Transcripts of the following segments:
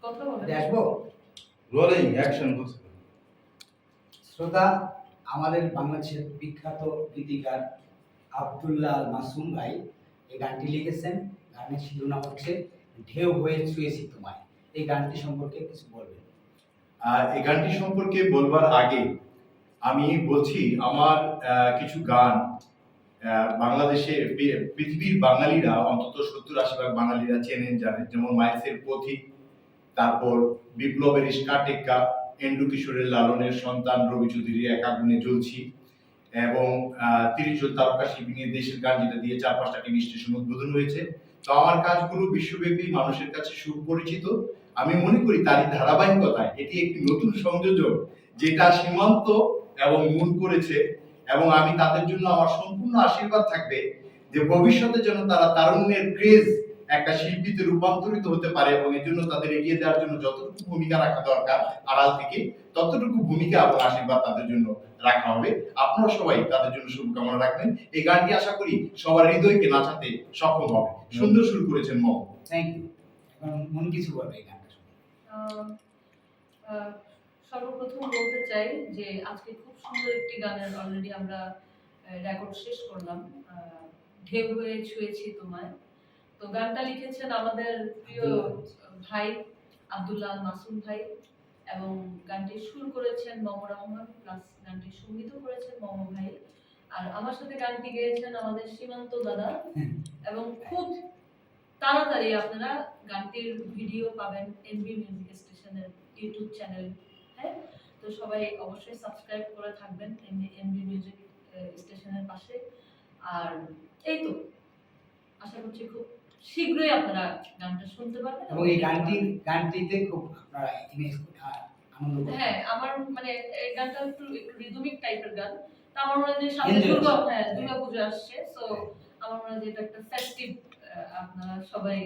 কথা বলেন। আসবো রোলিং অ্যাকশন বলছে। শ্রোতা, আমাদের বাংলাদেশের বিখ্যাত গীতিকার আব্দুল্লাহ আল মাসুম ভাই এই গানটি লিখেছেন। গানের শিরোনাম হচ্ছে ঢেউ হয়ে ছুঁয়েছি তোমায়। এই গানটি সম্পর্কে কিছু বলবেন? এই গানটি সম্পর্কে বলবার আগে আমি বলছি আমার কিছু গান বাংলাদেশে পৃথিবীর বাঙালিরা অন্তত 70-80 ভাগ বাঙালিরা চেনেন জানেন, যেমন মাইসের পথিক, তারপর বিপ্লবের ইস্কা টেক্কা, এন্ডু কিশোরের লালনের সন্তান, রবি চৌধুরীর এক আগুনে জ্বলছি, এবং 30 জন তারকা শিল্পী নিয়ে দেশের গান, যেটা দিয়ে 4-5টা টিভি স্টেশন উদ্বোধন হয়েছে। তো আমার কাজগুলো বিশ্বব্যাপী মানুষের কাছে সুপরিচিত। আমি মনে করি তারই ধারাবাহিকতায় এটি একটি নতুন সংযোজন যেটা সীমান্ত এবং মূল করেছে, এবং আমি তাদের জন্য আমার সম্পূর্ণ আশীর্বাদ থাকবে যে ভবিষ্যতে যেন তারা তারুণ্যের ক্রেজ একটা শিল্পীতে রূপান্তরিত হতে পারে, এবং এর জন্য তাদের এগিয়ে দেওয়ার জন্য যতটুকু ভূমিকা রাখা দরকার আড়াল থেকে ততটুকু ভূমিকা এবং আশীর্বাদ তাদের জন্য রাখা হবে। আপনারা সবাই তাদের জন্য শুভকামনা রাখবেন। এই গানটি আশা করি সবার হৃদয়কে নাচাতে সক্ষম হবে। সুন্দর শুরু করেছেন মম। Thank you. এখন মন কিছু বলবে এই গানটা শুনে? সর্বপ্রথম বলতে চাই যে আজকে খুব সুন্দর একটি গানের অলরেডি আমরা রেকর্ড শেষ করলাম, ঢেউ হয়ে ছুঁয়েছি তোমায়। তো গানটা লিখেছেন আমাদের প্রিয় ভাই আব্দুল্লাহ আল মাসুম ভাই, এবং গানটি সুর করেছেন মম রহমান, প্লাস গানটি সঙ্গীতও করেছেন মম ভাই। আর আমার সাথে গানটি গেয়েছেন আমাদের সীমান্ত দাদা, এবং খুব তাড়াতাড়ি আপনারা গানটির ভিডিও পাবেন এনবি মিউজিক স্টেশনের ইউটিউব চ্যানেল। হ্যাঁ, তো সবাই অবশ্যই সাবস্ক্রাইব করে থাকবেন এনবি মিউজিক স্টেশনের পাশে। আর এই তো আশা করছি খুব শীঘ্রই আপনারা গানটা শুনতে পারবেন, এবং এই গানটিতে খুব আপনারা আনন্দ করবেন। হ্যাঁ, আমার মানে এই গানটা একটু রিদমিক টাইপের গান। তো আমার মনে হয় যে সামনে দুর্গা পূজা আসছে, সো আমার মনে হয় যে এটা একটা ফেস্টিভ, আপনারা সবাই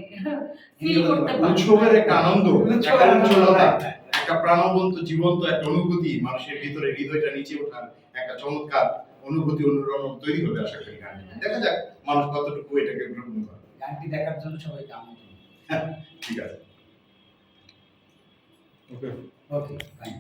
ফিল করতে পারবেন। উৎসবের একটা আনন্দ, একটা উজ্জ্বলতা, একটা প্রাণবন্ত জীবন্ত একটা অনুভূতি মানুষের ভিতরে হৃদয়টা নিচে ওঠার একটা চমৎকার অনুভূতি অনুরণন তৈরি হবে আশা করি গানটি। দেখা যাক মানুষ কতটুকু এটাকে গ্রহণ করে। গানটি দেখার জন্য সবাইকে আমন্ত্রণ। ঠিক আছে। ওকে, ফাইন।